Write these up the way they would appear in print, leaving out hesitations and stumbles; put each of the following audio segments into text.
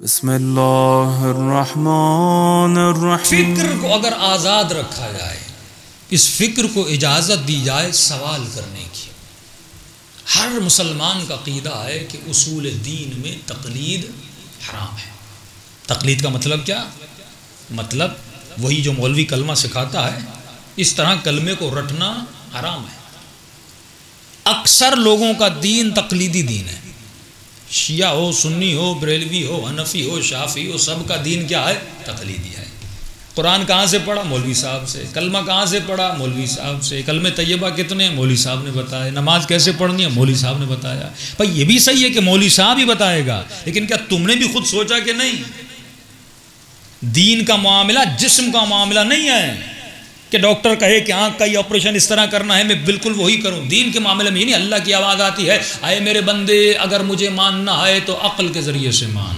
بسم اللہ الرحمن الرحیم۔ فکر کو اگر آزاد رکھا جائے، اس فکر کو اجازت دی جائے سوال کرنے کی، ہر مسلمان کا عقیدہ ہے کہ اصول دین میں تقلید حرام ہے۔ تقلید کا مطلب کیا؟ مطلب وہی جو مولوی کلمہ سکھاتا ہے اس طرح کلمے کو رٹنا حرام ہے۔ اکثر لوگوں کا دین تقلیدی دین ہے، شیعہ ہو، سنی ہو، بریلوی ہو، حنفی ہو، شافعی ہو، سب کا دین کیا ہے؟ تقلیدی ہے۔ قرآن کہاں سے پڑھا؟ مولوی صاحب سے۔ کلمہ کہاں سے پڑھا؟ مولوی صاحب سے۔ کلمہ طیبہ کتنے؟ مولوی صاحب نے بتایا۔ نماز کیسے پڑھنی ہے؟ مولوی صاحب نے بتایا۔ بھائی یہ بھی صحیح ہے کہ مولوی صاحب ہی بتائے گا، لیکن کیا تم نے بھی خود سوچا کہ نہیں؟ دین کا معاملہ جسم کا معاملہ نہیں ہے کہ ڈاکٹر کہے کہ آنکھ کا یہ آپریشن اس طرح کرنا ہے میں بالکل وہی کروں۔ دین کے معاملے میں یہ نہیں، اللہ کی آواز آتی ہے، اے میرے بندے اگر مجھے ماننا ہے تو عقل کے ذریعے سے مان،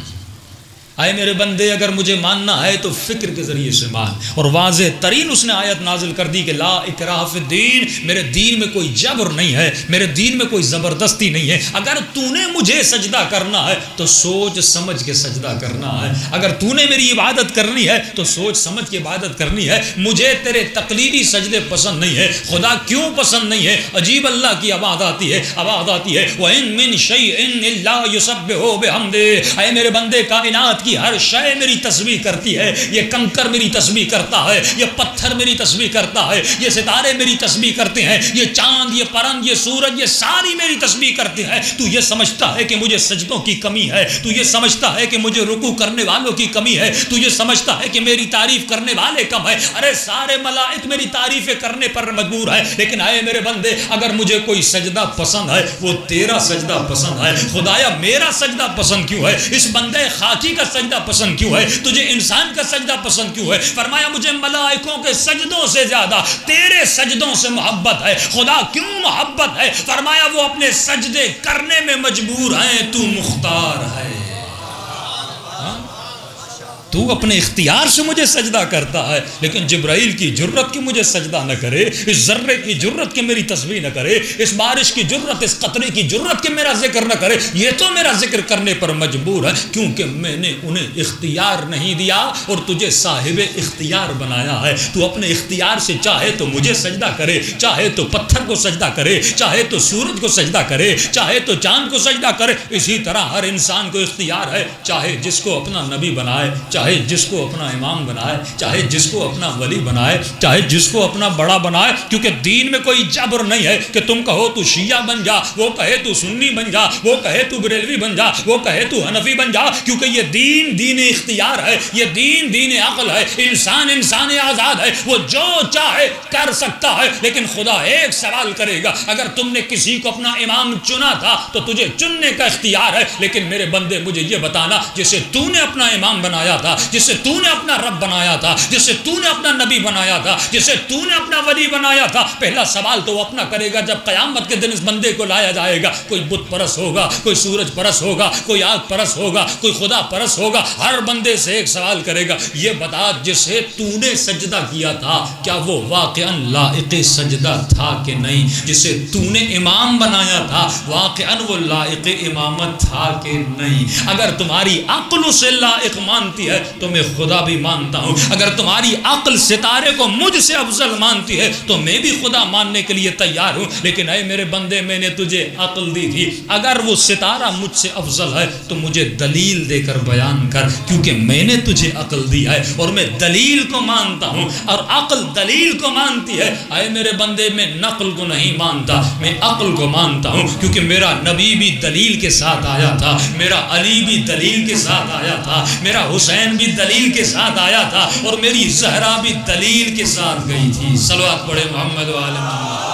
اے میرے بندے اگر مجھے ماننا ہے تو فکر کے ذریعے سے مان۔ اور واضح ترین اس نے آیت نازل کر دی کہ لا اکراہ فی الدین، میرے دین میں کوئی جبر نہیں ہے، میرے دین میں کوئی زبردستی نہیں ہے۔ اگر تو نے مجھے سجدہ کرنا ہے تو سوچ سمجھ کے سجدہ کرنا ہے، اگر تو نے میری عبادت کرنی ہے تو سوچ سمجھ کے عبادت کرنی ہے۔ مجھے تیرے تقلیدی سجدے پسند نہیں ہے۔ خدا کیوں پسند نہیں ہے؟ عجیب اللہ کی آواز آتی ہے، آواز آتی ہے وَإِن مِّن شَيْءٍ إِلَّا يُسَبِّحُ بِحَمْدِهِ، اے میرے بندے کائنات کی ہر شے میری تسبیح کرتی ہے۔ یہ کنکر میری تسبیح کرتا ہے، یہ پتھر میری تسبیح کرتا ہے، یہ ستارے میری تسبیح کرتے ہیں، یہ چاند، یہ پرند، یہ سورج، یہ ساری میری تسبیح کرتے ہیں۔ تو یہ سمجھتا ہے کہ مجھے سجدوں کی کمی ہے، تو یہ سمجھتا ہے کہ مجھے رکوع کرنے والوں کی کمی ہے، تو یہ سمجھتا ہے کہ میری تعریف کرنے والے کم ہے۔ ارے سارے ملائک میری تعریفیں کرنے پر مجبور ہے، لیکن اے میرے بندے اگر مجھے کوئی سجدہ پسند ہے وہ تیرا سجدہ پسند ہے۔ خدایا میرا سجدہ پسند کیوں ہے؟ اس بندے خاکی کا سجدہ پسند کیوں ہے؟ تجھے انسان کا سجدہ پسند کیوں ہے؟ فرمایا مجھے ملائکوں کے سجدوں سے زیادہ تیرے سجدوں سے محبت ہے۔ خدا کیوں محبت ہے؟ فرمایا وہ اپنے سجدے کرنے میں مجبور ہیں، تو مختار ہے، تو اپنے اختیار سے مجھے سجدہ کرتا ہے، لیکن جبرائیل کی جرت کی مجھے سجدہ نہ کرے، اس ذرے کی جرت کے میری تسبیح نہ کرے، اس بارش کی جرت، اس قطرے کی جرت کے میرا ذکر نہ کرے۔ یہ تو میرا ذکر کرنے پر مجبور ہے کیونکہ میں نے انہیں اختیار نہیں دیا اور تجھے صاحب اختیار بنایا ہے۔ تو اپنے اختیار سے چاہے تو مجھے سجدہ کرے، چاہے تو پتھر کو سجدہ کرے، چاہے تو سورج کو سجدہ کرے، چاہے تو چاند کو سجدہ کرے۔ اسی طرح ہر انسان کو اختیار ہے، چاہے جس کو اپنا نبی بنائے، چاہے جس کو اپنا امام بنائے، چاہے جس کو اپنا ولی بنائے، چاہے جس کو اپنا بڑا بنائے، کیونکہ دین میں کوئی جبر نہیں ہے کہ تم کہو تو شیعہ بن جا، وہ کہے تو سنی بن جا، وہ کہے تو بریلوی بن جا، وہ کہے تو حنفی بن جا، کیونکہ یہ دین دین اختیار ہے، یہ دین دین عقل ہے۔ انسان آزاد ہے، وہ جو چاہے کر سکتا ہے، لیکن خدا ایک سوال کرے گا، اگر تم نے کسی کو اپنا امام چنا تھا تو تجھے چننے کا اختیار ہے، لیکن میرے بندے مجھے یہ بتانا جسے تو نے اپنا امام بنایا تھا، جسے تو نے اپنا رب بنایا تھا، جسے تو نے اپنا نبی بنایا تھا، جسے تو نے اپنا ولی بنایا تھا، پہلا سوال تو وہ اپنا کرے گا جب قیامت کے دن اس بندے کو لایا جائے گا۔ کوئی بت پرست ہوگا، کوئی سورج پرست ہوگا، کوئی آگ پرست ہوگا، کوئی خدا پرست ہوگا، ہر بندے سے ایک سوال کرے گا، یہ بتا جسے تو نے سجدہ کیا تھا کیا وہ واقعاً لائق سجدہ تھا کہ نہیں؟ جسے تو نے امام بنایا تھا واقعاً وہ لائق امامت تھا کہ نہیں؟ اگر تمہاری عقل اسے لائق مانتی ہے تو میں خدا بھی مانتا ہوں، اگر تمہاری عقل ستارے کو مجھ سے افضل مانتی ہے تو میں بھی خدا ماننے کے لیے تیار ہوں۔ لیکن اے میرے بندے میں نے تجھے عقل دی تھی، اگر وہ ستارہ مجھ سے افضل ہے تو مجھے دلیل دے کر بیان کر، کیونکہ میں نے تجھے عقل دی ہے اور میں دلیل کو مانتا ہوں اور عقل دلیل کو مانتی ہے۔ اے میرے بندے میں نقل کو نہیں مانتا، میں عقل کو مانتا ہوں، کیونکہ میرا نبی بھی دلیل کے ساتھ آیا تھا، میرا علی بھی دلیل کے ساتھ آیا تھا، میرا حسین بھی دلیل کے ساتھ آیا تھا، اور میری زہرا بھی دلیل کے ساتھ گئی تھی۔ صلوات پڑھے محمد و آل محمد۔